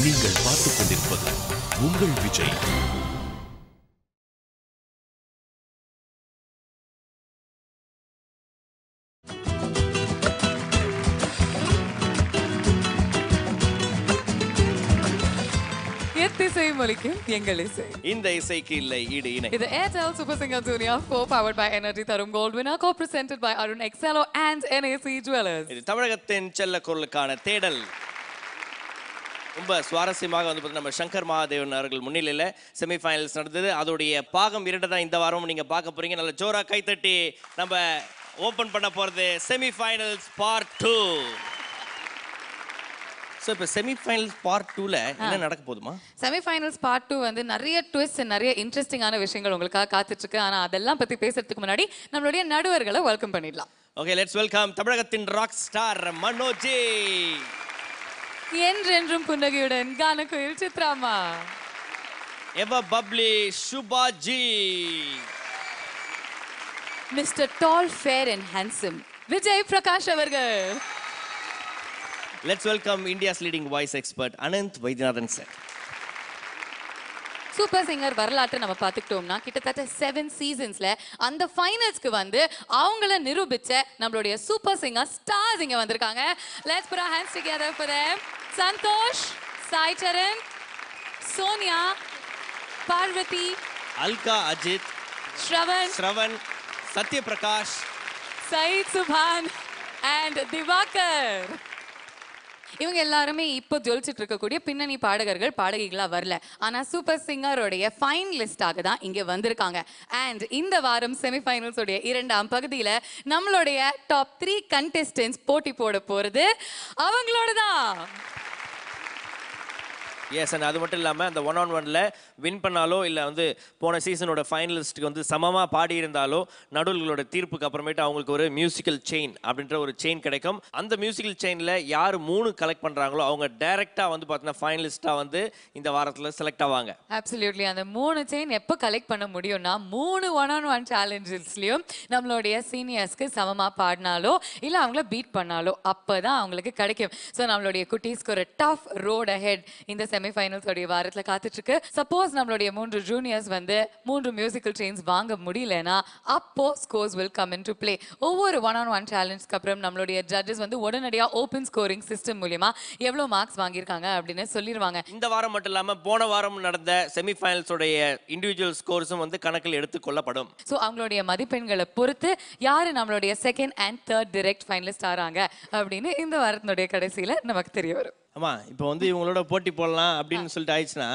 நீங்கள் பார்த்துக் கொண்டிருப்பது உங்கள் விஜய். இந்த இசைக்கு இல்லை ஈடு இணை. இது Airtel Super Singer Junior 4 powered by Energy Tharum Gold Winner co-presented by Arun Excelo and NAC Jewelers. இது தமிழகத்தின் செல்ல குரலுக்கான தேடல். ரொம்ப சுவாரஸ்யமாக வந்து நம்ம சங்கர் மகாதேவன் அவர்கள் முன்னிலையில் செமிஃபைனல்ஸ் நடந்தது. அதோடைய பாகம் 2 தான் இந்த வாரம் நீங்க பார்க்க போறீங்க. நல்ல ஜோரா கைத்தட்டி நம்ம ஓபன் பண்ண போறது செமிஃபைனல்ஸ் பார்ட் 2. ஸோ இப்போ செமிஃபைனல்ஸ் பார்ட் 2ல என்ன நடக்க போதுமா? செமிஃபைனல்ஸ் பார்ட் 2 வந்து நிறைய ட்விஸ்ட் நிறைய இன்ட்ரெஸ்டிங்கான விஷயங்கள் உங்களுக்காக காத்துட்டு இருக்கு. ஆனா அதெல்லாம் பத்தி பேசுறதுக்கு முன்னாடி நம்மளுடைய நடுவர்களை வெல்கம் பண்ணிடலாம். ஓகே, லெட்ஸ் வெல்கம் தமிழகத்தின் ராக் ஸ்டார் மனோஜி. என்றென்றும் புன்னகையுடன் கானகுயில் சித்ராமா. எவர் பப்ளி சுபாஜி. Mister tall fair and handsome Vijay Prakash அவர்கள். Let's welcome India's leading voice expert Ananth Vaidyanathan sir. Super singer வரலாற்றை நம்ம பார்த்துக்கிட்டோம்னா கிட்டத்தட்ட 7 சீசன்ஸ்ல அந்த ஃபைனல்ஸ்க்கு வந்து அவங்கள நிரூபிச்ச நம்மளுடைய சூப்பர் சிங்கர் ஸ்டார்ஸ் இங்க வந்திருக்காங்க. Let's put our hands together for them. Santhosh, Sai Charan, Sonia, Parvati, Alka Ajith, Shravan, Satya Prakash, Sajith Subhan and Diwakar. இவங்க எல்லாருமே இப்போ ஜொலிச்சிட்டு இருக்கக்கூடிய பின்னணி பாடகர்கள் பாடகிகளா வரல. ஆனா சூப்பர் சிங்கருடைய ஃபைனலிஸ்டாக தான் இங்க வந்திருக்காங்க. அண்ட் இந்த வாரம் செமிஃபைனல்ஸ் உடைய 2ஆம் பகுதியில நம்மளுடைய டாப் 3 கண்டெஸ்டன்ட்ஸ் போட்டி போட போறது அவங்களோட தான். எஸ், அண்ட் அது மட்டும் இல்லாமல் அந்த 1-on-1ல வின் பண்ணாலோ இல்லை வந்து போன சீசனோட ஃபைனலிஸ்ட்டுக்கு வந்து சமமாக பாடி இருந்தாலோ நடுவர்களோட தீர்ப்புக்கு அப்புறமேட்டு அவங்களுக்கு ஒரு மியூசிக்கல் செயின் அப்படின்ற ஒரு செயின் கிடைக்கும். அந்த மியூசிக்கல் செயினில் யார் 3 கலெக்ட் பண்ணுறாங்களோ அவங்க டைரெக்டாக வந்து பார்த்தீங்கன்னா ஃபைனலிஸ்ட்டாக வந்து இந்த வாரத்தில் செலக்ட் ஆவாங்க. அப்சல்யூட்லி. அந்த 3 செயின் எப்போ கலெக்ட் பண்ண முடியும்னா 3 1-on-1 சேலஞ்சஸ்லையும் நம்மளுடைய சீனியர்ஸ்க்கு சமமாக பாடினாலோ இல்லை அவங்கள பீட் பண்ணாலோ அப்போ தான் அவங்களுக்கு கிடைக்கும். ஸோ நம்மளுடைய குட்டீஸ்க்கு ஒரு டஃப் ரோட் அஹெட் இந்த செமிஃபைனல்ஸ் உடைய வாரத்துல காத்துட்டு இருக்கு. சப்போஸ் நம்மளுடைய 3 ஜூனியர்ஸ் வந்து 3 மியூசிக்கல் செயின்ஸ் வாங்க முடியலனா அப்போ scores will come into play. ஒவ்வொரு 1-on-1 சேலஞ்ச்க்கு அப்புறம் நம்மளுடைய ஜட்ஜஸ் வந்து உடனடியா ஓபன் ஸ்கோரிங் சிஸ்டம் மூலமா எவ்வளவு மார்க்ஸ் வாங்கியிருக்காங்க அப்படின்னு சொல்லிடுவாங்க. இந்த வாரம் மட்டும் இல்லாம போன வாரம் நடந்த செமிஃபைனல்ஸ் உடைய இண்டிவிஜுவல் ஸ்கோர்ஸும் வந்து கணக்கில் எடுத்துக்கொள்ளப்படும். ஸோ அவங்களுடைய மதிப்பெண்களை பொறுத்து யாரு நம்மளுடைய 2nd and 3rd direct finalist ஆறாங்க அப்படின்னு இந்த வாரத்தினுடைய கடைசியில நமக்கு தெரிய வரும். ஆமா, இப்போ வந்து இவங்களோட போட்டி போடலாம் அப்படின்னு சொல்லிட்டு ஆயிடுச்சுன்னா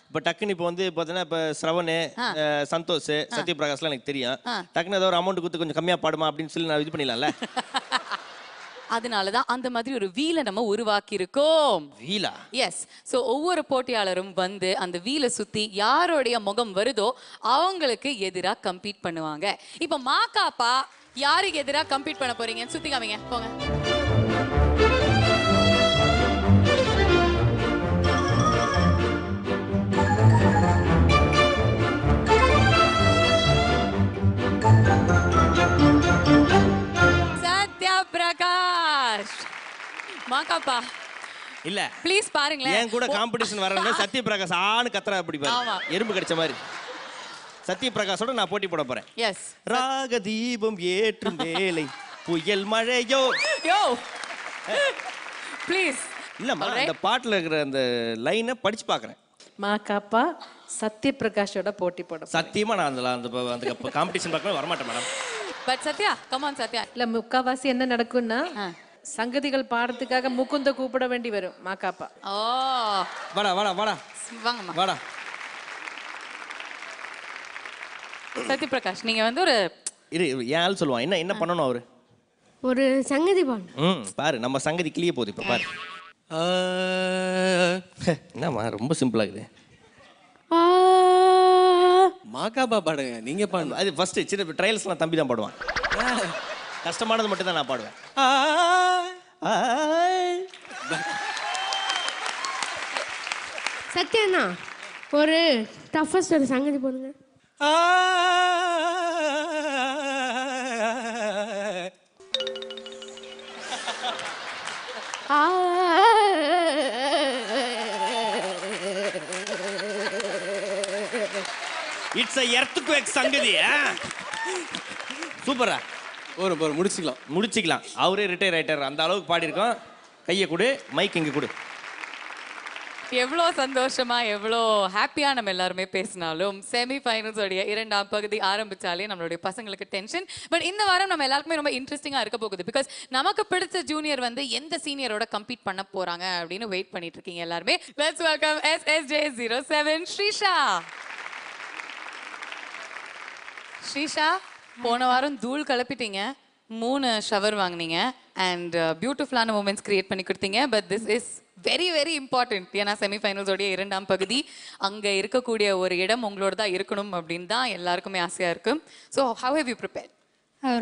இப்போ டக்குன்னு இப்போ வந்து பார்த்தீங்கன்னா இப்போ ஸ்ரவனு, சந்தோஷ், சத்யபிரகாஷ்லாம் எனக்கு தெரியும். டக்குன்னு ஏதோ ஒரு அமௌண்ட் கொடுத்து கொஞ்சம் கம்மியாக பாடுமா அப்படின்னு சொல்லி நான் இது பண்ணிடலாம்ல. அதனாலதான் அந்த மாதிரி ஒரு வீலை நம்ம உருவாக்கி இருக்கோம். வீலா? எஸ். ஸோ ஒவ்வொரு போட்டியாளரும் வந்து அந்த வீலை சுத்தி யாருடைய முகம் வருதோ அவங்களுக்கு எதிராக கம்பீட் பண்ணுவாங்க. இப்போ மாக்காப்பா யாருக்கு எதிராக கம்பீட் பண்ண போறீங்க? சுத்தி காமிங்க போங்க. பிரகாஷ் மாக்காப்பா இல்ல ப்ளீஸ் பாருங்களேன். என் கூட காம்படிஷன் வரணும்னா சத்யபிரகாஷ் ஆன்னு கத்துறா அப்படி பாரு, எறும்பு கடிச்ச மாதிரி. சத்யபிரகாஷோட நான் போட்டி போட போறேன். எஸ். ராக தீபம் ஏற்றும் வேலை புயல் மழையோ. யோ ப்ளீஸ். இல்லம்மா, அந்த பாட்டுல இருக்கிற அந்த லைனை படிச்சு பாக்குறேன். மாக்காப்பா சத்யபிரகாஷோட போட்டி போட சத்தியமா நான் அந்த காம்படிஷன் பார்க்க வரமாட்டேன் madam. But Sathya, come on Sathya. இல்ல முக்காவாசி என்ன நடக்கும்னா சங்கதிகள் பாடுறதுக்காக முகுந்த கூப்பிட வேண்டி வரும் மாக்காப்பா. ஓ வாடா வாடா வாடா வாங்கம்மா வாடா. சத்யபிரகாஷ் நீங்க வந்து ஒரு ஏன் ஆள் சொல்லுவான். என்ன என்ன பண்ணணும் அவரு? ஒரு சங்கதி பாடு. பாரு நம்ம சங்கதி கிளிய போகுது இப்ப பாரு. என்னம்மா ரொம்ப சிம்பிளா இருக்குது. மாக்காப்பா பாடுங்க, நீங்க பாடுங்க. அது ஃபர்ஸ்ட் சின்ன ட்ரையல்ஸ்லாம் தம்பி தான் பாடுவான். கஷ்டமானது மட்டும் தான் நான் பாடுவேன். சத்யாண்ணா ஒரு டஃபஸ்ட் ஒரு சங்கதி போடுங்க. இட்ஸ் a earthquake சங்கதி. சூப்பரா போற முடிச்சுக்கலாம். முடிச்சுக்கலாம். அவரே ரிட்டையர் ஆயிட்டார். அந்த அளவுக்கு பாடியிருக்கோம். கையை கொடு, மைக் இங்கே கொடு. எவ்வளோ சந்தோஷமா எவ்வளோ ஹாப்பியாக நம்ம எல்லாருமே பேசினாலும் செமிஃபைனல்ஸோடைய 2ஆம் பகுதி ஆரம்பித்தாலே நம்மளுடைய பசங்களுக்கு டென்ஷன். பட் இந்த வாரம் நம்ம எல்லாருக்குமே ரொம்ப இன்ட்ரெஸ்டிங்காக இருக்க போகுது. பிகாஸ் நமக்கு பிடிச்ச ஜூனியர் வந்து எந்த சீனியரோட கம்பீட் பண்ண போகிறாங்க அப்படின்னு வெயிட் பண்ணிட்டு இருக்கீங்க எல்லாருமே. Let's welcome SSJ07 Srisha. Srisha, போன வாரம் தூள் கலப்பிட்டீங்க, 3 ஷவர் வாங்கினீங்க அண்ட் பியூட்டிஃபுல்லான மூமெண்ட்ஸ் கிரியேட் பண்ணி கொடுத்தீங்க. But this is very very important. ஏன்னா செமிஃபைனல்ஸோடைய 2ஆம் பகுதி, அங்கே இருக்கக்கூடிய ஒரு இடம் உங்களோட தான் இருக்கணும் அப்படின்னு தான் எல்லாருக்குமே ஆசையாக இருக்கும். So how have you prepare?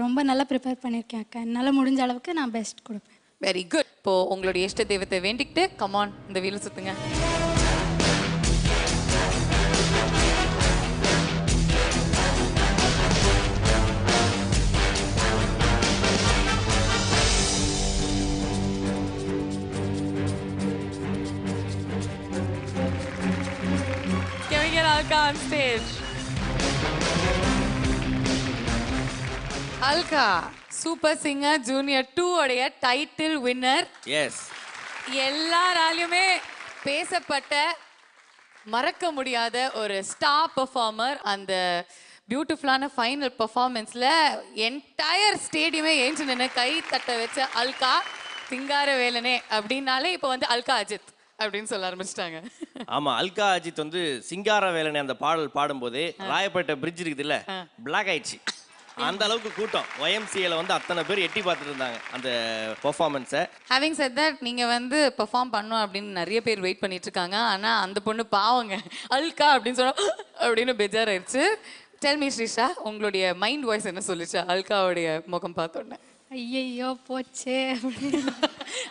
ரொம்ப நல்லா ப்ரிப்பேர் பண்ணியிருக்கேன் அக்கா. என்னால் முடிஞ்ச அளவுக்கு நான் பெஸ்ட் கொடுப்பேன். Very good. இப்போது உங்களுடைய இஷ்ட தெய்வத்தை வேண்டிக்கிட்டு கமான் இந்த wheel சுற்றுங்க. Alka on stage. Alka, Super Singer Junior 2 உடைய டைட்டில் வின்னர். எஸ். எல்லாராலையுமே பேசப்பட்ட மறக்க முடியாத ஒரு ஸ்டார் பெர்ஃபார்மர். அந்த பியூட்டிஃபுல்லான ஃபைனல் பெர்ஃபார்மன்ஸில் என்டையர் ஸ்டேடியமே ஏஞ்சு நின்று கை தட்ட வச்ச அல்கா. சிங்கார வேலனே அப்படின்னாலே இப்போ வந்து அல்கா அஜித் அப்படின்னு சொல்ல ஆரம்பிச்சிட்டாங்க. ஆமா, அல்கா அஜித் வந்து சிங்கார வேலனை அந்த பாடல் பாடும்போது ராயப்பேட்டை பிரிட்ஜ் இருக்குது இல்ல, பிளாக் ஆயிடுச்சு. அந்த அளவுக்கு கூட்டம். YMCAல வந்து அத்தனை பேர் எட்டி பார்த்துட்டு இருந்தாங்க அந்த பெர்ஃபார்மன்ஸை. ஹேவிங் செட் தட், நீங்க வந்து பெர்ஃபார்ம் பண்ணணும் அப்படின்னு நிறைய பேர் வெயிட் பண்ணிட்டு இருக்காங்க. ஆனா அந்த பொண்ணு பாவங்க அல்கா அப்படின்னு சொன்னா அப்படின்னு பெஜார் ஆயிடுச்சு. டெல் மீ ஸ்ரீஷா, உங்களுடைய மைண்ட் வாய்ஸ் என்ன சொல்லிச்சு அல்காவுடைய முகம் பார்த்தோன்னே? ஐயையோ போச்சே.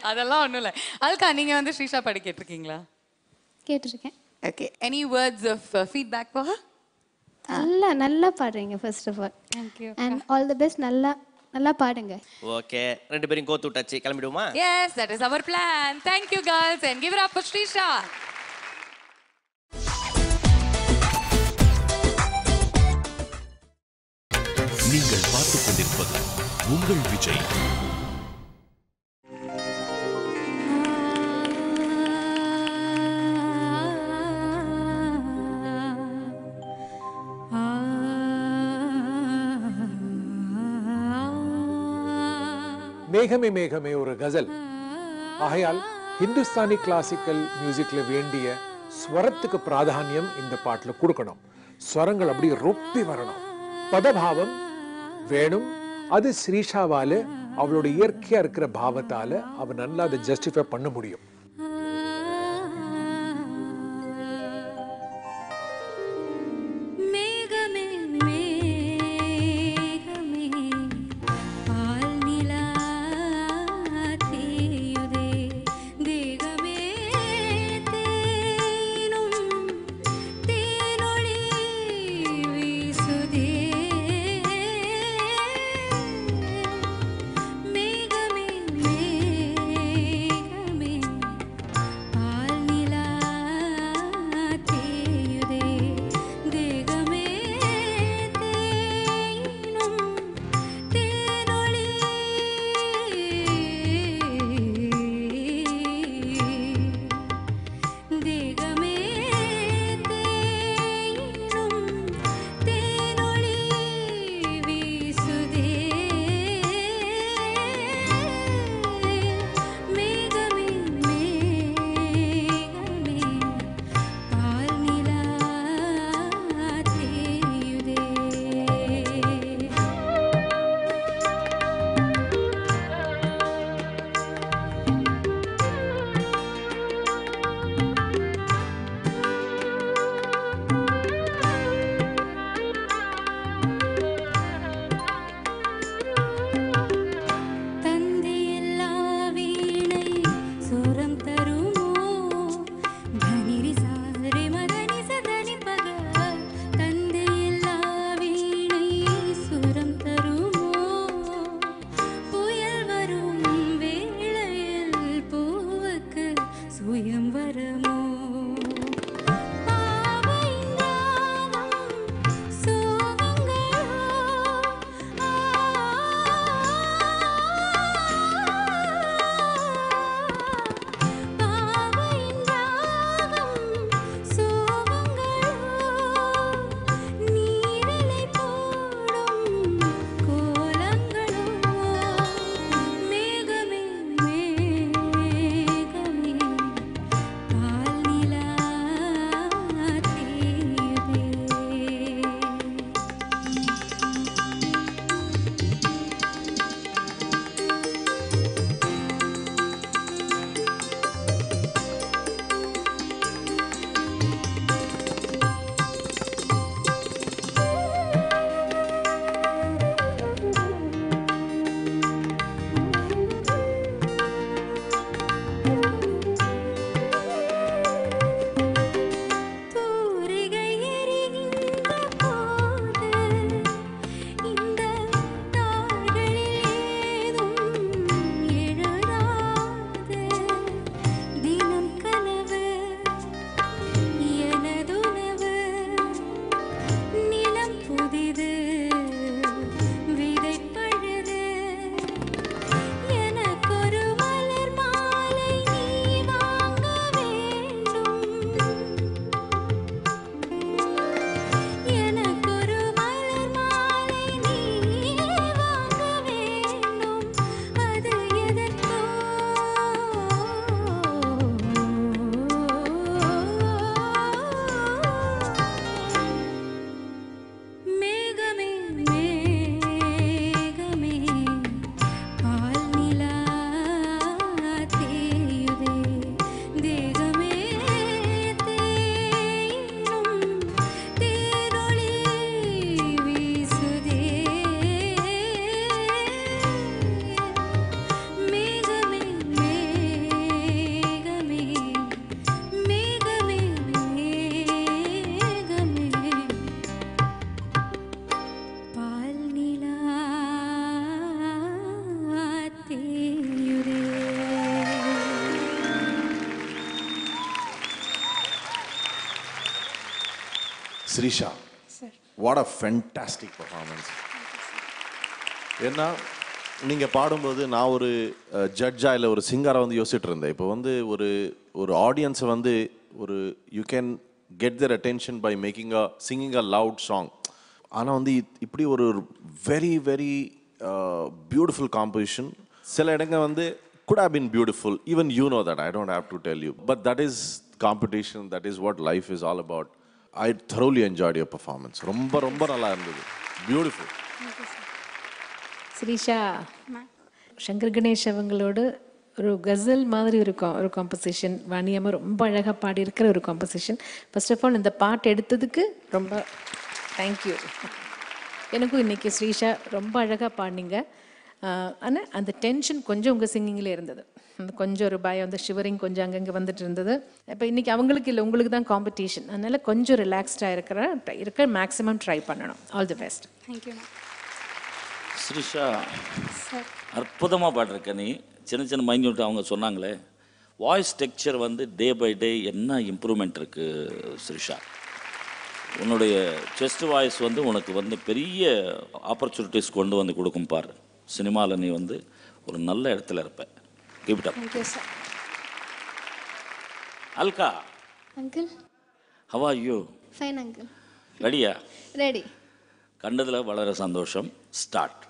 அதெல்லாம் ஒன்றும் இல்லை. அல்கா, நீங்கள் வந்து ஸ்ரீஷா பாடி கேட்டிருக்கீங்களா? கேட்டிருக்கேன். Okay, any words of feedback for her? நல்லா பாடுறீங்க first of all. Thank you and all the best. நல்லா பாடுங்க. ஓகே, ரெண்டு பேரும் கோத்து விட்டாச்சு, கிளம்பிடுவோமா? Yes, that is our plan. Thank you girls and give it up for Shrisha. நீங்கள் பார்த்துக் கொண்டிருப்பது உங்கள் விஜய். மேகமே மேகமே ஒரு கசல். ஆகையால் ஹிந்துஸ்தானி கிளாசிக்கல் மியூசிக்ல வேண்டிய ஸ்வரத்துக்கு பிராதானியம் இந்த பாட்டுல கொடுக்கணும். ஸ்வரங்கள் அப்படி ரொப்பி வரணும். பதபாவம் வேணும். அது ஸ்ரீஷாவால அவளோட இயற்கையா இருக்கிற பாவத்தால அவ நல்லா அதை ஜஸ்டிஃபை பண்ண முடியும். Srisha, what a fantastic performance. ஏன்னா நீங்கள் பாடும்போது நான் ஒரு ஜட்ஜாக இல்லை ஒரு சிங்கராக வந்து யோசிச்சுட்டு இருந்தேன். இப்போ வந்து ஒரு ஆடியன்ஸை வந்து you can get their attention by singing a loud song. ஆனால் வந்து இப்படி ஒரு வெரி வெரி பியூட்டிஃபுல் காம்போசிஷன். சில இடங்கள் வந்து could have been beautiful, even you know that, I don't have to tell you, but that is competition, that is what life is all about. I thoroughly enjoyed your performance. ரொம்ப ரொம்ப நல்லா இருந்தது. Beautiful. Srisha, Shankar Ganesh அவங்களோட ஒரு கசல் மாதிரி ஒரு composition, Vaniamma ரொம்ப அழகாக பாடியிருக்கிற ஒரு காம்போசிஷன். ஃபர்ஸ்ட் ஆஃப் ஆல் இந்த பாட்டு எடுத்ததுக்கு ரொம்ப தேங்க்யூ. எனக்கும் இன்னைக்கு ஸ்ரீஷா ரொம்ப அழகாக பாடினீங்க. ஆனால் அந்த டென்ஷன் கொஞ்சம் உங்கள் சிங்கிங்கில் இருந்தது. அந்த கொஞ்சம் ஒரு பயம், அந்த ஷிவரிங் கொஞ்சம் அங்கங்கே வந்துட்டு இருந்தது. இப்போ இன்றைக்கி அவங்களுக்கு இல்லை, உங்களுக்கு தான் காம்படிஷன். அதனால் கொஞ்சம் ரிலாக்ஸ்டாக இருக்க மேக்ஸிமம் ட்ரை பண்ணணும். All the best. Thank you. Srisha, அற்புதமாக பாடிருக்க நீ. சின்ன சின்ன மைன்யூட் அவங்க சொன்னாங்களே, வாய்ஸ் டெக்ஸ்சர் வந்து டே பை டே என்ன இம்ப்ரூவ்மெண்ட் இருக்குது ஸ்ரீஷா. உன்னுடைய செஸ்ட் வாய்ஸ் வந்து உனக்கு வந்து பெரிய ஆப்பர்ச்சுனிட்டிஸ் கொண்டு வந்து கொடுக்கும் பாரு. சினிமாவில் நீ வந்து ஒரு நல்ல இடத்துல இருப்ப. Keep it up. Alka uncle, how are you? Fine uncle. ரெடியா? ரெடி. கண்டதில் வளர சந்தோஷம். ஸ்டார்ட்.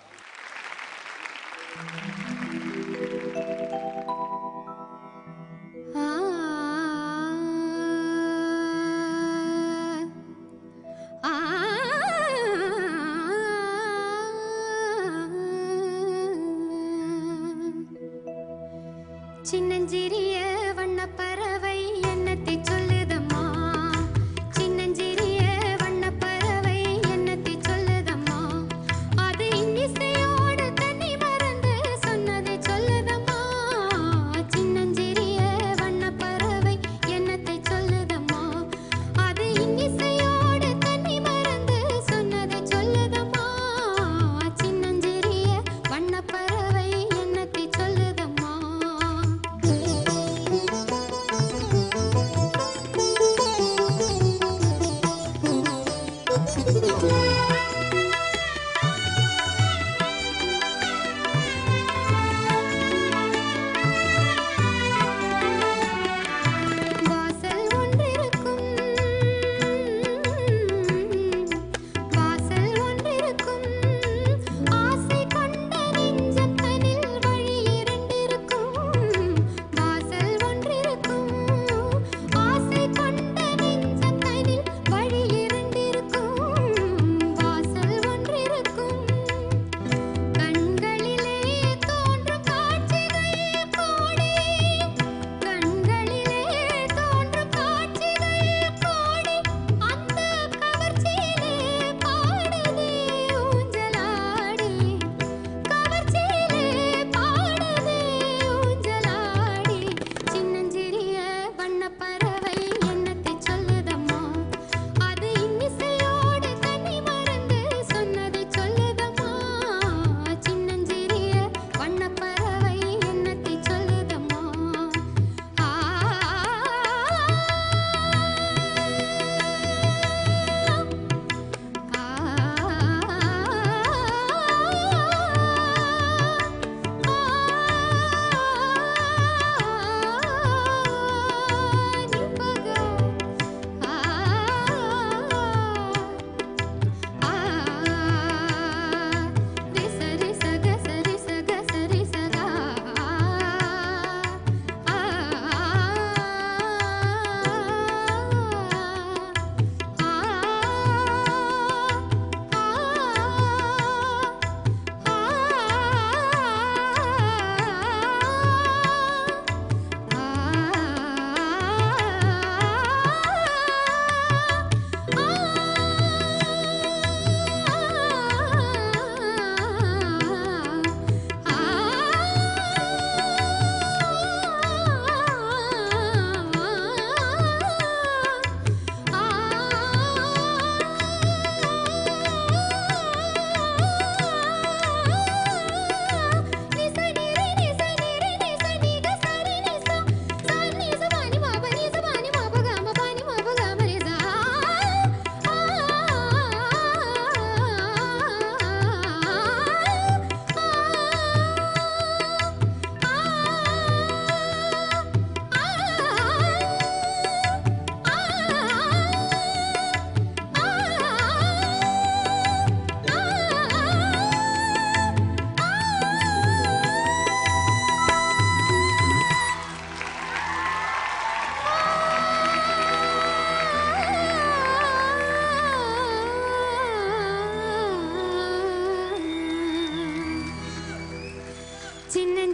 சின்னஞ்சிறிய வண்ணப்பறவை என்னத்தை சொல்லுதம்மா, சின்னஞ்சிறிய வண்ணப்பறவை என்னத்தை சொல்லுதம்மா, அது இன்னிசையோடு தன்னை மறந்து சொன்னதை சொல்லுதம்மா, சின்னஞ்சிறிய வண்ணப்பறவை என்னத்தை சொல்லுதம்மா, அது இன்னிசையோடு தன்னை மறந்து சொன்னதை சொல்லுதம்மா, சின்னஞ்சிறிய வண்ணப்பறவை என்னத்தை சொல்லுதம்மா.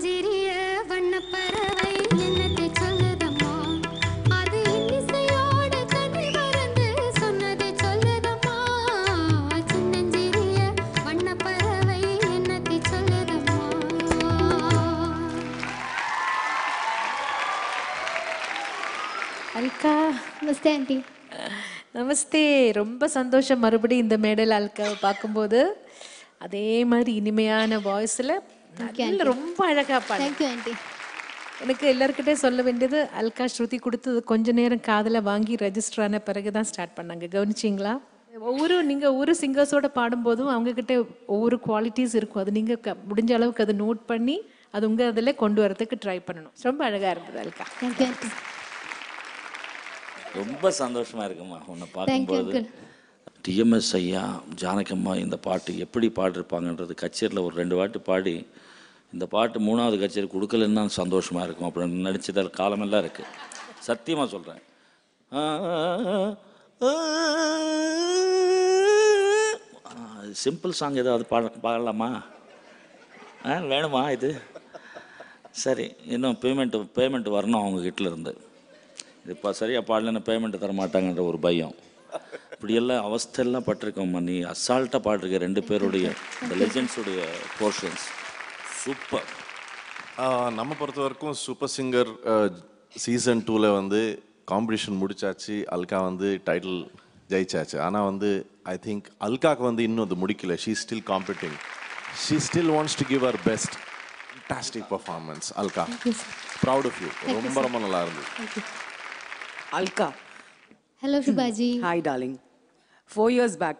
சின்னஞ்சிறிய வண்ணப்பறவை என்னத்தை சொல்லுதம்மா அது இன்னிசையோட கண்ணி மறந்து சொன்னதை சொல்லுதம்மா சின்னஞ்சிறிய வண்ணப்பறவை என்னத்தை சொல்லுதம்மா. அல்கா நமஸ்தே ஆண்டி. நமஸ்தே. ரொம்ப சந்தோஷம் மறுபடியும் இந்த மேடையில் அல்காவை பார்க்கும்போது. அதே மாதிரி இனிமையான வாய்ஸில் ரொம்ப அழகாக பாடு. Thank you aunty. எனக்கு எல்லாருக்கிட்டே சொல்ல வேண்டியது, அல்கா ஸ்ருதி கொடுத்தது கொஞ்ச நேரம் காதில் வாங்கி ரெஜிஸ்டர் ஆன பிறகு தான் ஸ்டார்ட் பண்ணாங்க. கவனிச்சிங்களா? நீங்கள் ஒவ்வொரு சிங்கர்ஸோட பாடும்போதும் அவங்கக்கிட்ட ஒவ்வொரு குவாலிட்டிஸ் இருக்கும். அது நீங்கள் முடிஞ்ச அளவுக்கு அதை நோட் பண்ணி அது உங்கள் அதில் கொண்டு வரதுக்கு ட்ரை பண்ணணும். ரொம்ப அழகாக இருந்தது அல்கா. Thank you aunty. ரொம்ப சந்தோஷமாக இருக்குமா உன்னை பார்க்கும்போது. டிஎம்எஸ் ஐயா ஜானகம்மா இந்த பாட்டு எப்படி பாடிருப்பாங்கன்றது கச்சேரியில் ஒரு 2 வாட்டி பாடி இந்த பாட்டு 3வது கச்சேரி கொடுக்கலன்னு தான் சந்தோஷமாக இருக்கும் அப்படின்னு நடிச்சது காலமெல்லாம் இருக்குது. சத்தியமாக சொல்கிறேன். சிம்பிள் சாங் ஏதாவது பாடலாமா? வேணுமா இது? சரி, இன்னும் பேமெண்ட் வரணும் அவங்க கிட்டேருந்து. இது இப்போ சரியாக பாடலன்னு பேமெண்ட்டு தர மாட்டாங்கன்ற ஒரு பயம். இப்படியெல்லாம் அவஸ்தையெல்லாம் பட்டிருக்கோம்மா. நீ அசால்ட்டாக பாடிருக்க 2 பேருடைய இந்த லெஜெண்ட்ஸுடைய போர்ஷன்ஸ் சூப்பர். நம்ம பொறுத்த வரைக்கும் சூப்பர் சிங்கர் சீசன் 2ல் வந்து காம்படிஷன் முடிச்சாச்சு. அல்கா வந்து டைட்டில் ஜெயிச்சாச்சு. ஆனால் வந்து ஐ திங்க் அல்காவுக்கு வந்து இன்னும் அது முடிக்கல. She still competing. She still wants to give her best. Fantastic performance Alka. Proud of you. ரொம்ப ரொம்ப நல்லா இருந்தது. Alka. Hello Shubhaji. Hi darling. 4 years back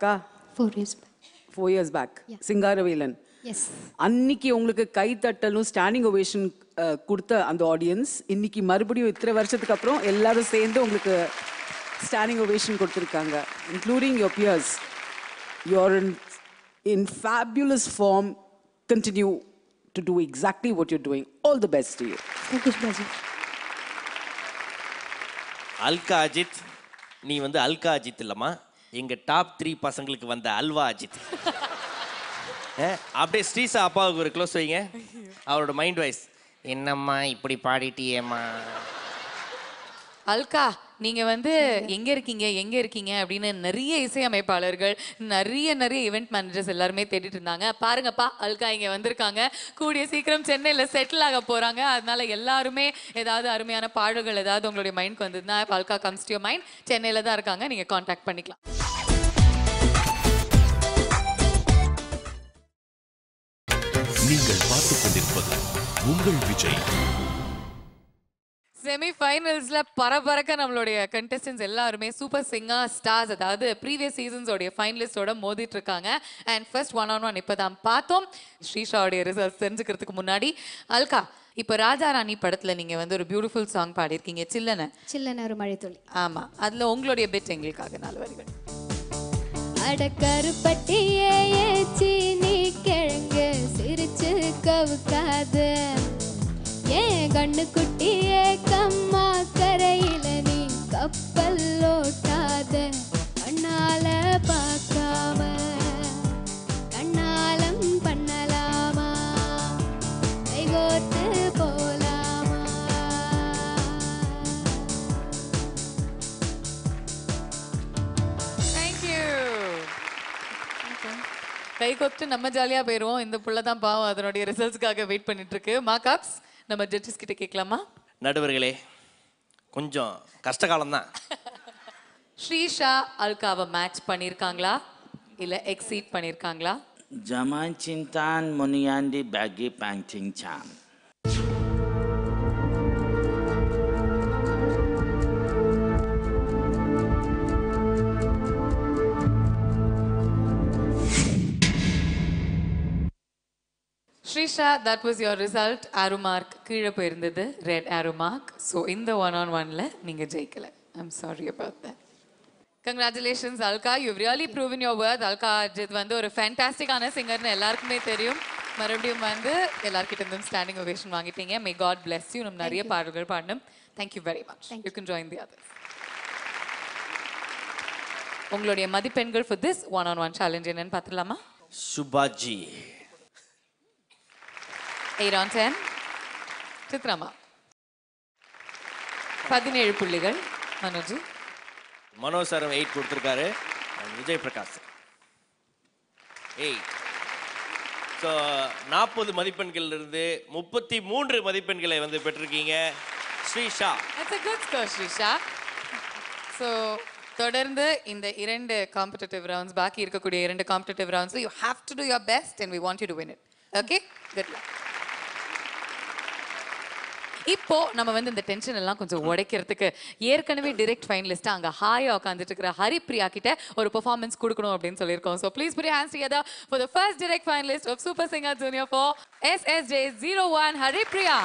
4 years back. 4 years back. Yeah. Singaravelan. Yes. அன்னைக்கு உங்களுக்கு கை தட்டலும் ஸ்டாண்டிங் ஓவேஷன் கொடுத்த அந்த ஆடியன்ஸ் இன்னைக்கு மறுபடியும் இத்தனை வருஷத்துக்கு அப்புறம் எல்லாரும் சேர்ந்து உங்களுக்கு ஸ்டாண்டிங் ஓவேஷன் கொடுத்துருக்காங்க. Including your peers. You are in fabulous form. Continue to do exactly what you're doing. All the best to you. Thank you Shubhaji. Alka Ajith, நீ வந்து அல்கா அஜித் இல்லைம்மா, எங்கள் டாப் 3 பசங்களுக்கு வந்த அல்வா அஜித். அப்படியே ஸ்ரீசா அப்பாவுக்கு ஒரு க்ளோஸ் வைங்க. அவரோட மைண்ட் வாய்ஸ், என்னம்மா இப்படி பாடிட்டியேம்மா. அல்கா, நீங்கள் வந்து எங்கே இருக்கீங்க அப்படின்னு நிறைய இசையமைப்பாளர்கள், நிறைய ஈவெண்ட் மேனேஜர்ஸ் எல்லாருமே தேடிட்டு இருந்தாங்க. பாருங்கப்பா, அல்கா இங்கே வந்திருக்காங்க. கூடிய சீக்கிரம் சென்னையில் செட்டில் ஆக போகிறாங்க. அதனால எல்லாருமே ஏதாவது அருமையான பாடல்கள் ஏதாவது உங்களுடைய மைண்டுக்கு வந்ததுன்னா Alka comes to your mind. சென்னையில் தான் இருக்காங்க, நீங்கள் காண்டாக்ட் பண்ணிக்கலாம். நீங்கள் பார்த்துக் கொண்டிருப்பது உங்கள் விஜய். செமிஃபைனல்ஸ்ல பரபரக்க நம்மளுடைய கண்டெஸ்டன்ஸ் எல்லாருமே சூப்பர் சிங்கர் ஸ்டார்ஸ், அதாவது ப்ரீவியஸ் சீசன்ஸோடைய ஃபைனலிஸ்டோட மோதிட்டு இருக்காங்க. அண்ட் ஃபர்ஸ்ட் 1-on-1 இப்போ தான் பார்த்தோம். ஸ்ரீஷாவுடைய ரிசல்ட்ஸ் தெரிஞ்சுக்கிறதுக்கு முன்னாடி, அல்கா, இப்போ ராஜா ராணி படத்தில் நீங்கள் வந்து ஒரு பியூட்டிஃபுல் சாங் பாடியிருக்கீங்க, சில்லன ஒரு மழை துளி. ஆமாம், அதில் உங்களுடைய பிட் எங்களுக்காக 4 வரிகள். அடக்கருப்பட்டியே சீனி கிழங்கு சிரிச்சு கவுக்காது ஏன் கண்ணு குட்டியே கம்மா கரையில நீ கப்பல் ஓட்டாத கண்ணால பார்க்காம கண்ணாலம் பண்ணலாமா கைகோத்து போலாமா. தேங்க்யூ. கை கொத்து நம்ம ஜாலியாக போயிடுவோம். இந்த புள்ள தான் பாவம் அதனுடைய ரிசல்ட்ஸ்க்காக வெயிட் பண்ணிட்டு இருக்கு. மார்க்அப்ஸ் நம்ம ஜட்ஜஸ் கிட்ட கேட்கலாமா? நடுவர்களே, கொஞ்சம் கஷ்டகாலம் தான். ஸ்ரீஷா அல்காவை மேட்ச் பண்ணியிருக்காங்களா இல்லை எக்ஸீட் பண்ணியிருக்காங்களா? ஜமான் சின்தான் முனியாண்டி பேகி பேங்கிங் சான். Shrisha, that was your result. Arrow mark கீழே போயிருந்தது, red arrow mark. So இந்த 1-on-1ல நீங்க ஜெயிக்கல. I'm sorry about that. Congratulations Alka, you've really proven your worth. Alka Ajit வந்து ஒரு ஃபேண்டாஸ்டிக்கான சிங்கர்னு எல்லாருக்குமே தெரியும். மறுபடியும் வந்து எல்லார்கிட்ட இருந்தும் ஸ்டாண்டிங் ஓவேஷன் வாங்கிட்டீங்க. May God bless you. நம்ம நிறைய பாடல்கள் பாடணும். Thank you very much. You can join the others. உங்களுடைய மதிப்பெண்கள் for this 1-on-1 challenge என்னன்னு பார்த்துடலாமா? சுபாஜி 8 on 10. சித்ராமா 17 புள்ளிகள். மனோஜ் மனோஜ் சார் 8 கொடுத்துருக்காரு. விஜய் பிரகாஷ் 8. ஸோ 40 மதிப்பெண்களிலிருந்து 33 மதிப்பெண்களை வந்து பெற்றிருக்கீங்க Shrisha. That's a good score, Shrisha. So தொடர்ந்து இந்த 2 காம்படிட்டிவ் ரவுண்ட்ஸ், பாக்கி இருக்கக்கூடிய 2 competitive rounds, you have to do your best and we want you to win it. Okay, good luck. இப்போ நம்ம வந்து இந்த டென்ஷன் எல்லாம் கொஞ்சம் உடைக்கிறதுக்கு ஏற்கனவே டைரக்ட் ஃபைனலிஸ்டா அங்க ஹாயா உட்கார்ந்துட்டு இருக்கிற ஹரிப்ரியா கிட்ட ஒரு பெர்ஃபார்மன்ஸ் கொடுக்கணும் அப்படின்னு சொல்லியிருக்கோம். So please put your hands together for the first direct finalist of Super Singer Junior for SSJ 01 Haripriya.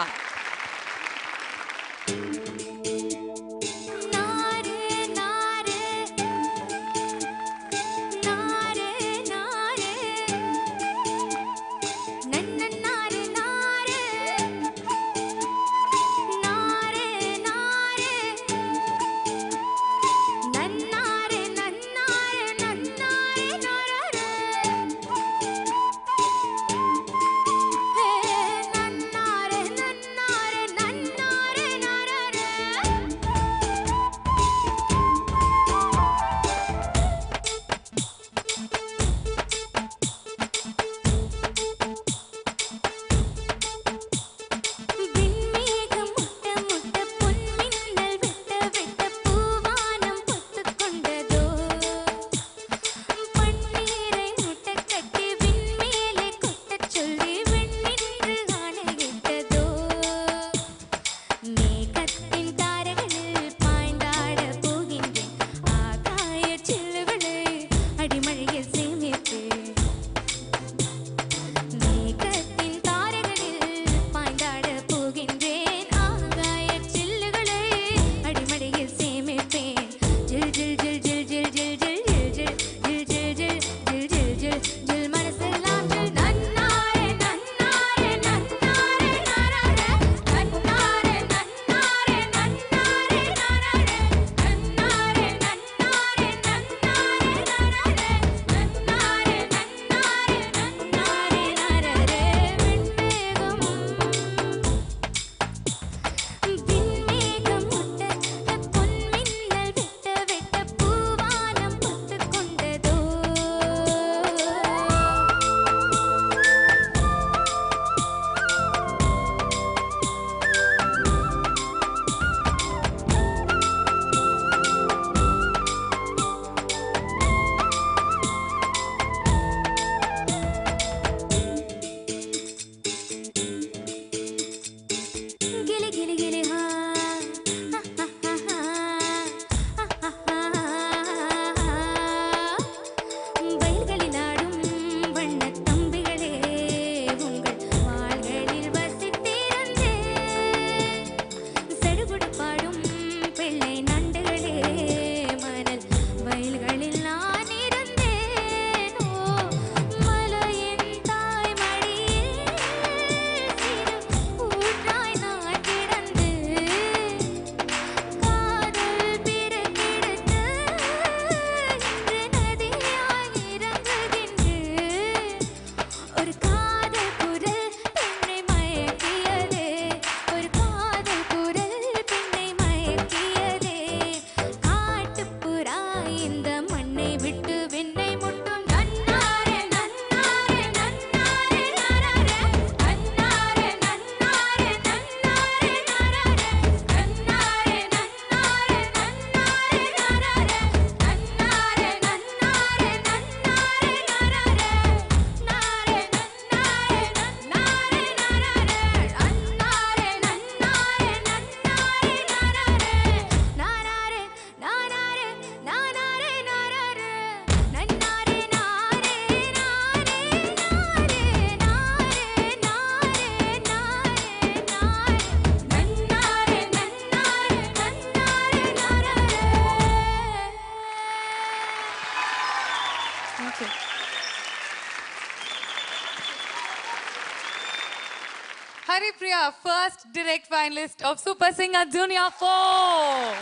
Haripriya, first direct finalist of Super Singer Junior 4.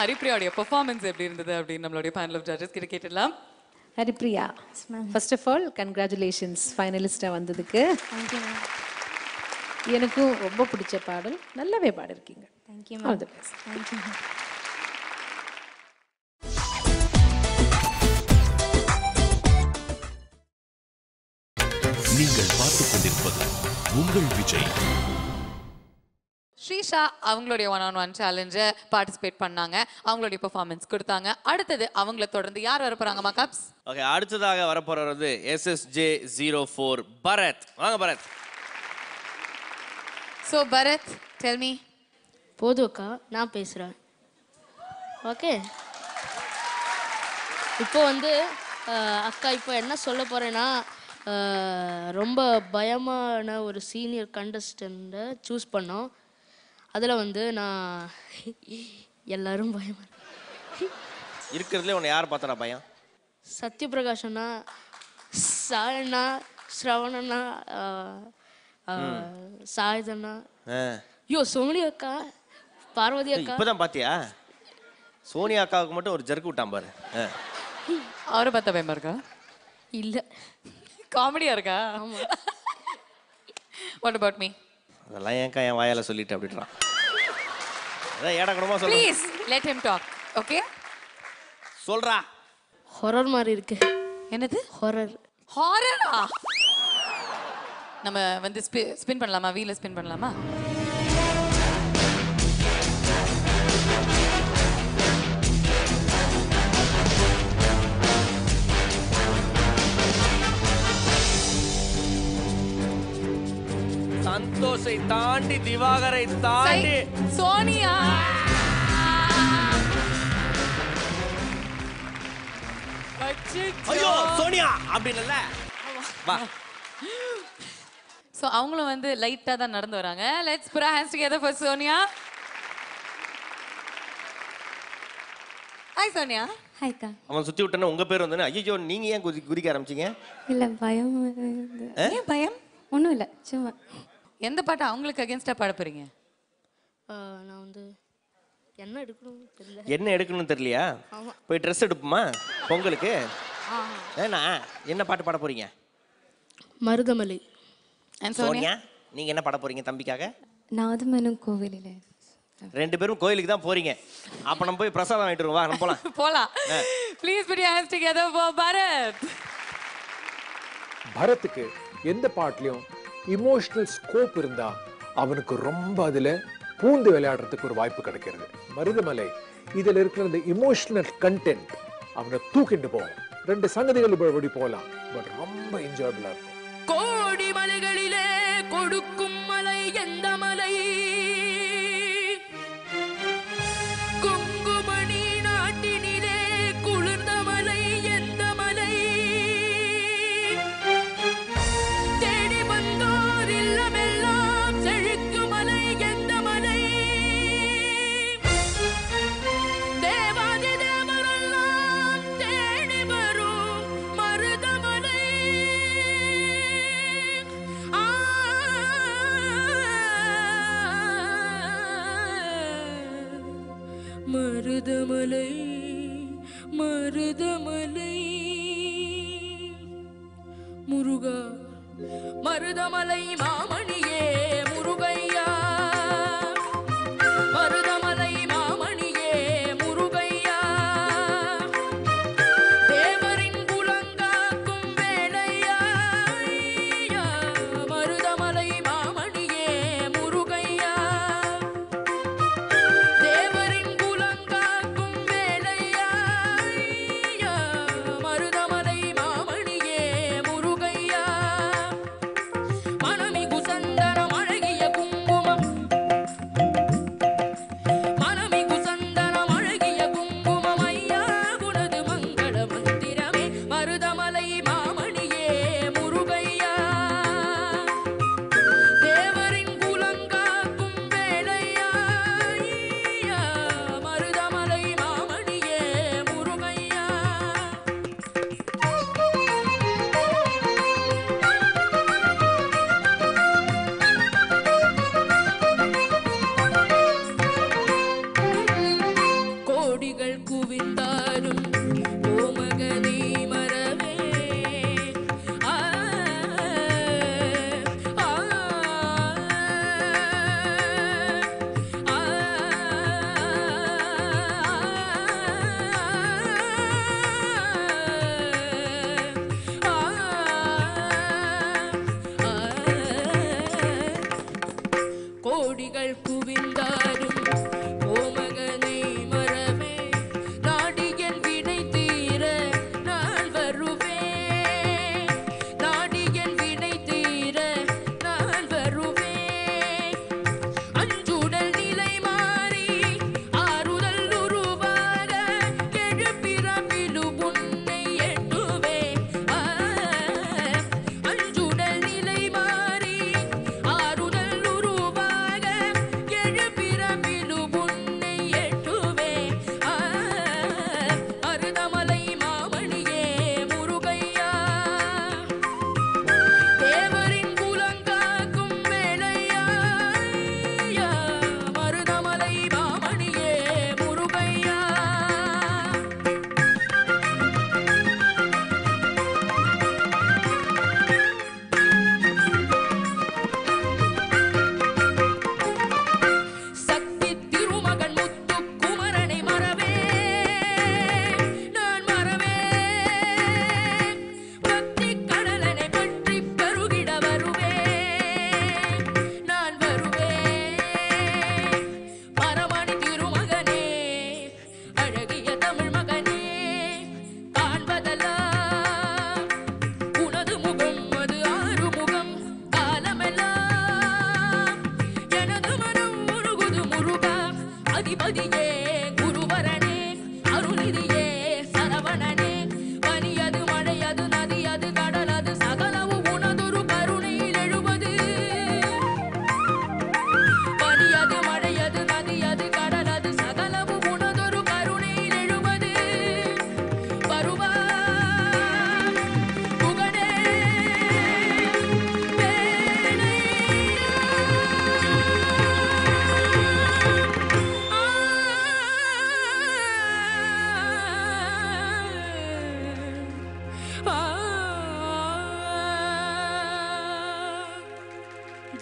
ஹரிப்ரியாவுடைய பெர்ஃபார்மன்ஸ் எப்படி இருந்தது அப்படின்னு நம்மளுடைய பேனல் ஆஃப் ஜட்ஜஸ் கிட்ட கேட்டலாம். Haripriya, first of all congratulations ஃபைனலிஸ்டாக வந்ததுக்கு. எனக்கும் ரொம்ப பிடிச்ச பாடல். நல்லாவே பாடிருக்கீங்க. Thank you All ma'am. the best. Thank you. நீங்கள் பார்த்துக் கொண்டிருப்பது உங்கள் விஜய். ஸ்ரீஷா அவங்களுடைய 1-on-1 சேலஞ்சை பார்ட்டிசிபேட் பண்ணாங்க. அவங்களுடைய பெர்ஃபார்மன்ஸ் கொடுத்தாங்க. அடுத்தது அவங்கள தொடர்ந்து யார் வர போறாங்க மாகாப்ஸ்? ஓகே, அடுத்ததாக வரப்போறது வந்து SSJ04 பரத். வாங்க Bharath. So Bharath, tell me. போதும் அக்கா, நான் பேசுகிறேன். ஓகே, இப்போ வந்து அக்கா இப்போ என்ன சொல்ல போகிறேன்னா, ரொம்ப பயமான ஒரு சீனியர் கண்டஸ்டண்ட்டை சூஸ் பண்ணோம். அதில் வந்து நான் எல்லாரும் பயமா இருக்கிறதுலே உன்னை யார் பார்த்தா பயம்? சத்யபிரகாஷ் அண்ணா, சாயண்ணா, ஸ்ரவணண்ணா, சாயுதண்ணா, ஐயோ சோனி அக்கா, பார்வதி அக்கா. இப்பதான் பாத்தியா? சோனியா அக்காவுக்கு மட்டும் ஒரு ஜர்க்கு விட்டான் பாரு. அவரை பார்த்தா பயமா இருக்கா? இல்லை, காமெடியா இருக்கா? What about me? அதெல்லாம் ஏன்க்கா என் வாயால சொல்லிட்டு அப்படின்றான். அதான் ஏடா குடமா சொல்ல. Please let him talk. Okay, சொல்றா. ஹொரர் மாதிரி இருக்கு. என்னது ஹொரர்? ஹாரரா? நம்ம வந்து ஸ்பின் பண்ணலாமா? வீல ஸ்பின் பண்ணலாமா? சந்தோஷை தாண்டி திவாகரை தாண்டி சோனியா. ஐயோ சோனியா அப்படினல்ல. வா. சோ அவங்களும் வந்து லைட்டா தான் நடந்து வராங்க. Let's put our hands together for Sonia. Hi Sonia. Hi அக்கா. அவன் சுத்தி விட்டன உங்க பேர் வந்தனே. ஐயோ நீங்க ஏன் குதிக்க ஆரம்பிச்சீங்க? இல்லை பயம். ஏன் பயம்? ஒன்றும் இல்லை, சும்மா. எந்த பாட்டு அவங்களுக்கு அகைன்ஸ்டா பாட போறீங்க? நான் வந்து என்ன எடுக்கணும்னு தெரியல. என்ன எடுக்கணும்னு தெரியலையா? போய் ட்ரெஸ் எடுப்போமா பொங்கலுக்கு? ஏன்னா என்ன பாட்டு பாட போறீங்க? மருதமலை. சோனியா நீங்க என்ன பாட போறீங்க தம்பிக்காக? நாதமனும் கோவிலில். ரெண்டு பேரும் கோயிலுக்கு தான் போறீங்க. அப்ப நம்ம போய் பிரசாதம் வாங்கிட்டு வருவோம். வா நம்ம போலாம். போலாம். Please put your hands together for Bharath. பரத்துக்கு எந்த பாட்டுலயும் இமோஷனல் ஸ்கோப் இருந்தா அவனுக்கு ரொம்ப அதுல பூந்து விளையாடுறதுக்கு ஒரு வாய்ப்பு கிடைக்கிறது. மருதமலை இதுல இருக்கிற இந்த இமோஷனல் கண்டென்ட் அவனை தூக்கிட்டு போகும். ரெண்டு சங்கதிகள் இப்படி போகலாம், பட் ரொம்ப என்ஜாயபிளா இருக்கும். கோடி மலைகளிலே கொடுக்கும் மலை எந்த மலை? குங்குமணி நாட்டினிலே குளிர்ந்த மலை எந்த மலை? தேடி வந்தோர் இல்லமெல்லாம் செழிக்கும் மலை எந்த மலை? தேவாதி தேவரெல்லாம் தேடி வரும் மருதமலை. மருதமலை மருதமலை முருகா மருதமலை மாமணியே முருகையா. மருதமலை மாமணியே முருகையா. தேவரின் குலங்காக்கும் வேளையா. மருதமலை மாமணியே முருகையா. தேவரின் குலங்காக்கும் வேளையா. மருதமலை மாமணியே முருகையா. மனமிகு சந்தனம் அழகிய குங்குமம். மனமிகு சந்தனம் அழகிய குங்குமம் ஐயா உனது மங்கள மந்திரமே. மருதமலை மாமணியே முருகையா. தேவரின் குலங்காக்கும் வேளையா. மருதமலை மாமணியே முருகையா. கோடிகள் குவிந்தாலும் கோமகனை மறவே. ஆ, ஆ,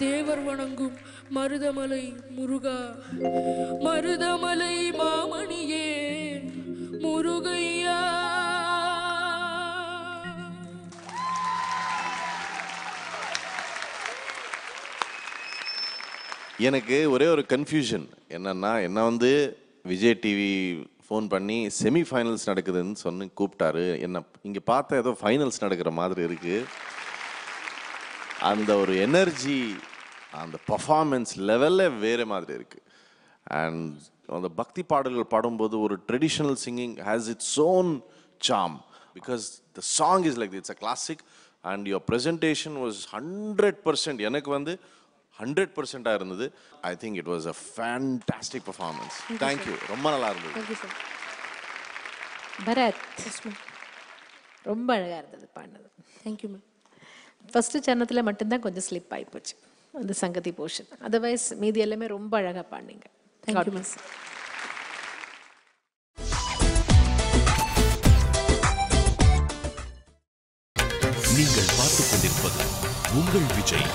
தேவர் வணங்கும் மருதமலை முருகா, மருதமலை மாமணியே முருகையா. எனக்கு ஒரே ஒரு கன்ஃபியூஷன் என்னன்னா, என்ன வந்து விஜய் டிவி ஃபோன் பண்ணி செமிஃபைனல்ஸ் நடக்குதுன்னு சொன்னு கூப்பிட்டாரு. என்ன இங்கே பார்த்தா ஏதோ ஃபைனல்ஸ் நடக்கிற மாதிரி இருக்கு. அந்த ஒரு எனர்ஜி, அந்த பர்ஃபார்மன்ஸ் லெவலில் வேறு மாதிரி இருக்கு. அண்ட் அந்த பக்தி பாடல்கள் பாடும்போது ஒரு traditional singing has its own charm because the song is like it's a classic and your presentation was 100%. எனக்கு வந்து 100% இருந்தது. I think it was a fantastic performance. Thank you, ரொம்ப நல்லா இருந்தது. பரத் ரொம்ப அழகாக இருந்தது பாடினது. Thank you ma'am. ஃபஸ்ட்டு சரணத்தில் மட்டும்தான் கொஞ்சம் ஸ்லிப் ஆகிப்போச்சு அந்த சங்கதி போர்ஷன். அதர்வைஸ் மீதி எல்லாமே ரொம்ப அழகாக பாடினீங்க. Thank you ma'am. நீங்கள் பார்த்துக் கொண்டிருப்பது உங்கள் விஜய்.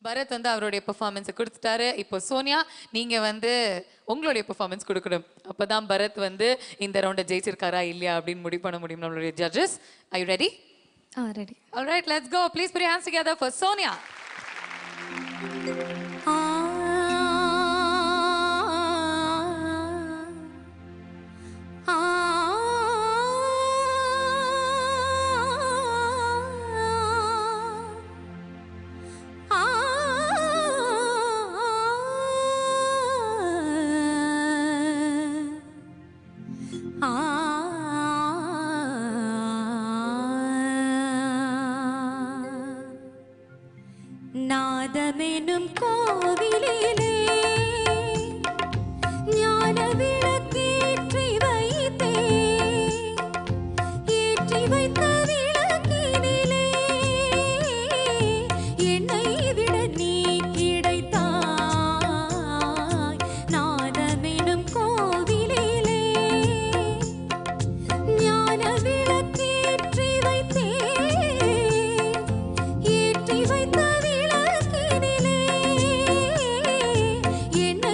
பரத் வந்து அவருடைய பெர்ஃபார்மன்ஸை கொடுத்துட்டாரு. இப்போ சோனியா, நீங்க வந்து உங்களுடைய பெர்ஃபார்மன்ஸ் கொடுக்கணும். அப்பதான் பரத் வந்து இந்த ரவுண்டை ஜெயிச்சிருக்காரா இல்லையா அப்படின்னு முடிவு பண்ண முடியும் நம்மளுடைய judges. Are you ready? Ready. All right, let's go. Please put your hands together for Sonia. நாதமெனும் கோவிலிலே ஞான விளக்கேற்றி வைத்தே, ஏற்றி வைத்த விளக்கினிலே என்னை விட நீ கிடைத்தாய். நாதமெனும் கோவிலிலே ஞான விளக்கேற்றி வைத்தே, ஏற்றி வைத்த என்ன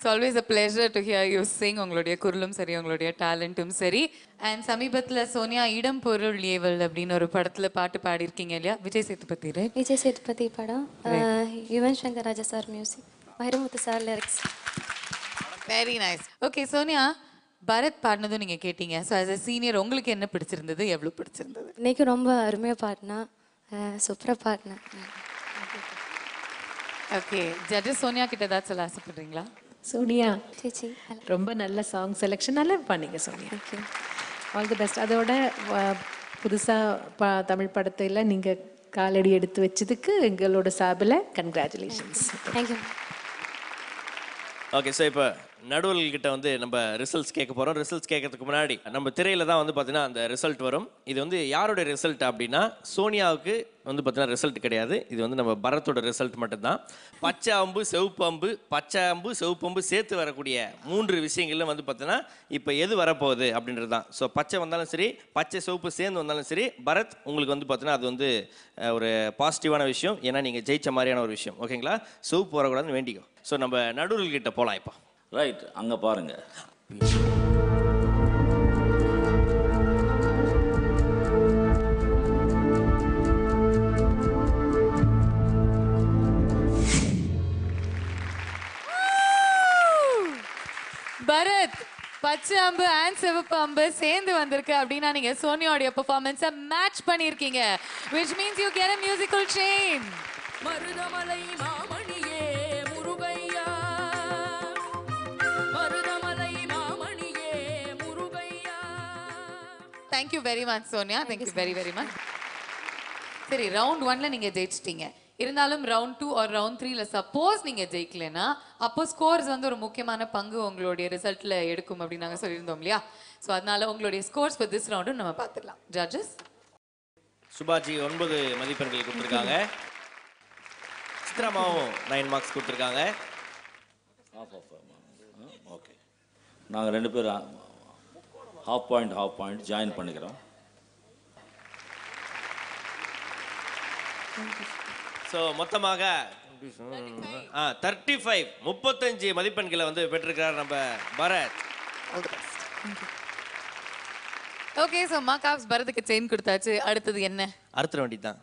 it's always a pleasure to hear you sing. உங்களுடைய குரலும் சரி, உங்களுடைய டேலண்ட்டும் சரி. அண்ட் சமீபத்தில் சோனியா இடம் பொருள் ஏவல் அப்படின்னு ஒரு படத்தில் பாட்டு பாடியிருக்கீங்க இல்லையா? விஜய் சேதுபதி, ரைட்? விஜய் சேதுபதி படம். Yuvan Shankar Raja sir music, Vairamuthu sir lyrics. Very nice. Okay Sonia, Bharath பாடினதும் நீங்கள் கேட்டீங்க. ஸோ ஆஸ் அ சீனியர் உங்களுக்கு என்ன பிடிச்சிருந்தது, எவ்வளோ பிடிச்சிருந்தது? இன்னைக்கு ரொம்ப அருமையாக பாடினா, சூப்பராக பாடினேன். ஓகே, ஜட்ஜஸ் சோனியா கிட்ட ஏதாச்சும் சொல்ல ஆசைப்படுறீங்களா? சோனியா சேச்சி ரொம்ப நல்ல சாங் செலெக்ஷன் நல்லா பண்ணீங்க சோனியா. All the best. அதோட புதுசாக தமிழ் படத்தில் நீங்கள் காலடி எடுத்து வச்சதுக்கு எங்களோட சார்பில் கங்க்ராச்சுலேஷன்ஸ். தேங்க்யூ. ஓகே, ஸோ இப்போ நடுவர்கிட்ட வந்து நம்ம ரிசல்ட்ஸ் கேட்க போகிறோம். ரிசல்ட்ஸ் கேட்கறதுக்கு முன்னாடி நம்ம திரையில் தான் வந்து பார்த்தீங்கன்னா அந்த ரிசல்ட் வரும். இது வந்து யாரோட ரிசல்ட் அப்படின்னா சோனியாவுக்கு வந்து பார்த்தீங்கன்னா ரிசல்ட் கிடையாது. இது வந்து நம்ம பரத்தோட ரிசல்ட் மட்டும்தான். பச்சை அம்பு, செவப்பு அம்பு, பச்சை அம்பு, செவப்பு அம்பு சேர்த்து வரக்கூடிய 3 விஷயங்கள்ல வந்து பார்த்தீங்கன்னா இப்போ எது வரப்போகுது அப்படின்றது தான். ஸோ பச்சை வந்தாலும் சரி, பச்சை செவப்பு சேர்ந்து வந்தாலும் சரி, பரத் உங்களுக்கு வந்து பார்த்தீங்கன்னா அது வந்து ஒரு பாசிட்டிவான விஷயம். ஏன்னா நீங்கள் ஜெயிச்ச மாதிரியான ஒரு விஷயம். ஓகேங்களா? செவப்பு வரக்கூடாதுன்னு வேண்டிக்கும். ஸோ நம்ம நடுவர்கிட்ட போகலாம் இப்போ. ரைட், அங்கே பாருங்க. பரத், பச்சை அம்பு அண்ட் சிவப்பு அம்பு சேர்ந்து வந்திருக்கு அப்படின்னா நீங்க சோனியோடைய பெர்ஃபார்மன்ஸை மேட்ச் பண்ணியிருக்கீங்க. which means you get a musical chain. Marudhamalai மாமணியே முருகையா, மருதமலை மாமணியே முருகையா. Thank you very much Sonia. Thank you very very much. சரி, ரவுண்ட் 1ல நீங்க ஜெயிச்சிட்டீங்க. இருந்தாலும் ரவுண்ட் 2 ஆர் ரவுண்ட் 3ல சப்போஸ் நீங்க ஜெயிக்கலனா அப்போ ஸ்கோர்ஸ் வந்து ஒரு முக்கியமான பங்கு உங்களுடைய ரிசல்ட்ல எடுக்கும் அப்படின்னு நாங்க சொல்லியிருந்தோம் இல்லையா? ஸோ அதனால உங்களுடைய ஸ்கோர்ஸ் ஃபார் திஸ் ரவுண்டும் நம்ம பார்த்துடலாம். ஜட்ஜஸ் சுபாஜி 9 மதிப்பெண்கள் கொடுத்துருக்காங்க. சித்ராமாவும் 9 மார்க்ஸ் கொடுத்துருக்காங்க. ஓகே, நாங்கள் 2 பேரும் ஹாஃப் பாயிண்ட் ஜாயின் பண்ணிக்கிறோம். ஸோ மொத்தமாக 35 மதிப்பெண்களை வந்து பெற்றிருக்கிறார் நம்ம பரத். ஓகே, ஸோ மார்க்ஸ் பரத்துக்கு செயின் கொடுத்தாச்சு. அடுத்தது என்ன? அடுத்த வண்டி தான்.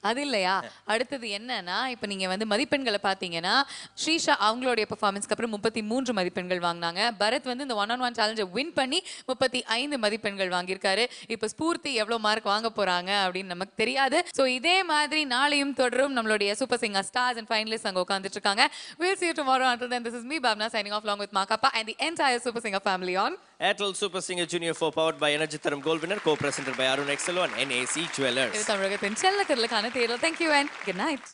அது இல்லையா? அடுத்தது என்னன்னா, இப்போ நீங்க வந்து மதிப்பெண்களை பார்த்தீங்கன்னா ஸ்ரீஷா அவங்களுடைய பெர்ஃபார்மன்ஸ்க்கு அப்புறம் 33 மதிப்பெண்கள் வாங்கினாங்க. பரத் வந்து இந்த 1-on-1 சேலஞ்சை வின் பண்ணி 35 மதிப்பெண்கள் வாங்கியிருக்காரு. இப்போ ஸ்பூர்த்தி எவ்வளோ மார்க் வாங்க போறாங்க அப்படின்னு நமக்கு தெரியாது. ஸோ இதே மாதிரி நாளையும் தொடரும் நம்மளுடைய super singer stars and finalist அங்கே உட்காந்துட்டு இருக்காங்க. We'll see you tomorrow. Until then, this is me, Bhavna, signing off along with Makappa and the entire Super Singer family on Airtel Super Singer Junior 4 powered by Energy Tharam Gold Winner, co-presented by Arun Excel and NAC Jewelers. இது தமிழகத்தின் செல்ல திரளுக்கான தேர்தல். Thank you and good night.